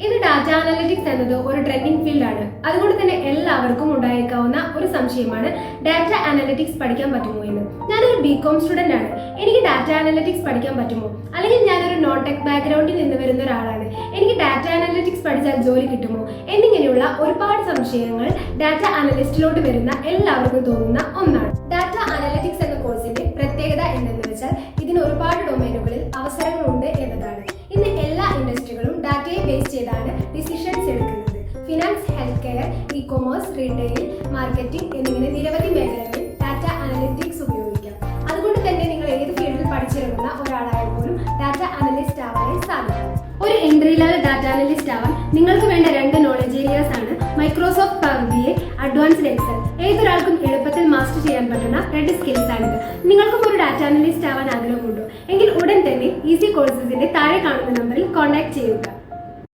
ഇന്ന് data analytics എന്നത് ഒരു ട്രെൻഡിങ് ഫീൽഡാണ്. അതുകൊണ്ട് തന്നെ എല്ലാവർക്കും ഉണ്ടായേക്കാവുന്ന ഒരു സംശയമാണ് ഡാറ്റ അനലിറ്റിക്സ് പഠിക്കാൻ പറ്റുമോ എന്ന്. ഞാനൊരു ബികോം സ്റ്റുഡന്റ് ആണ്. എനിക്ക് ഡാറ്റ അനലിറ്റിക്സ് പഠിക്കാൻ പറ്റുമോ? അല്ലെങ്കിൽ ഞാനൊരു നോൺ ടെക് ബാക്ക്ഗ്രൗണ്ടിൽ നിന്ന് വരുന്ന ഒരാളാണ്. എനിക്ക് ഡാറ്റ അനലിറ്റിക്സ് പഠിച്ചാൽ ജോലി കിട്ടുമോ? എന്നിങ്ങനെയുള്ള ഒരുപാട് സംശയങ്ങൾ ഡാറ്റ അനലിസ്റ്റിലോട്ട് വരുന്ന എല്ലാവർക്കും തോന്നുന്ന ഒന്നാണ്. ഡാറ്റ അനലിറ്റിക്സ് എന്ന കോഴ്സിന്റെ പ്രത്യേകത എന്തെന്ന് വെച്ചാൽ ഇതിന് ഒരുപാട് ഡൊമൈനുകളിൽ അവസരങ്ങളുണ്ട് എന്നതാണ്. ഇന്ന് എല്ലാ ഇൻഡസ്ട്രികളും ഡാറ്റയെ ബേസ് ചെയ്താണ് ഡിസിഷൻസ് എടുക്കുന്നത്. Finance, health care, E commerce, retail, marketing എന്നിങ്ങനെ നിരവധി മേഖലകളിൽ ഡാറ്റ അനലിറ്റിക്സ് ഉപയോഗിക്കാം. അതുകൊണ്ട് തന്നെ നിങ്ങൾ ഏത് ഫീൽഡിൽ പഠിച്ചിറങ്ങുന്ന ഒരാളായാൽ പോലും ഡാറ്റ അനലിസ്റ്റ് ആവാനായി സാധിക്കും. ഒരു എൻട്രി ലെവൽ ഡാറ്റ അനലിസ്റ്റ് ആവാൻ നിങ്ങൾക്ക് വേണ്ട 2 നോളജ് ഏരിയാസ് ആണ് Microsoft power BI, advanced Excel. ഏതൊരാൾക്കും എളുപ്പത്തിൽ മാസ്റ്റർ ചെയ്യാൻ പറ്റുന്ന 2 സ്കിൽസ് ആണിത്. നിങ്ങൾക്കും ഒരു ഡാറ്റ അനലിസ്റ്റ് ആവാൻ ആഗ്രഹമുണ്ടോ? എങ്കിൽ ഉടൻ തന്നെ ഈസി കോഴ്സസിന്റെ താഴെ കാണുന്ന നമ്പറിൽ കോൺടാക്ട് ചെയ്യുക.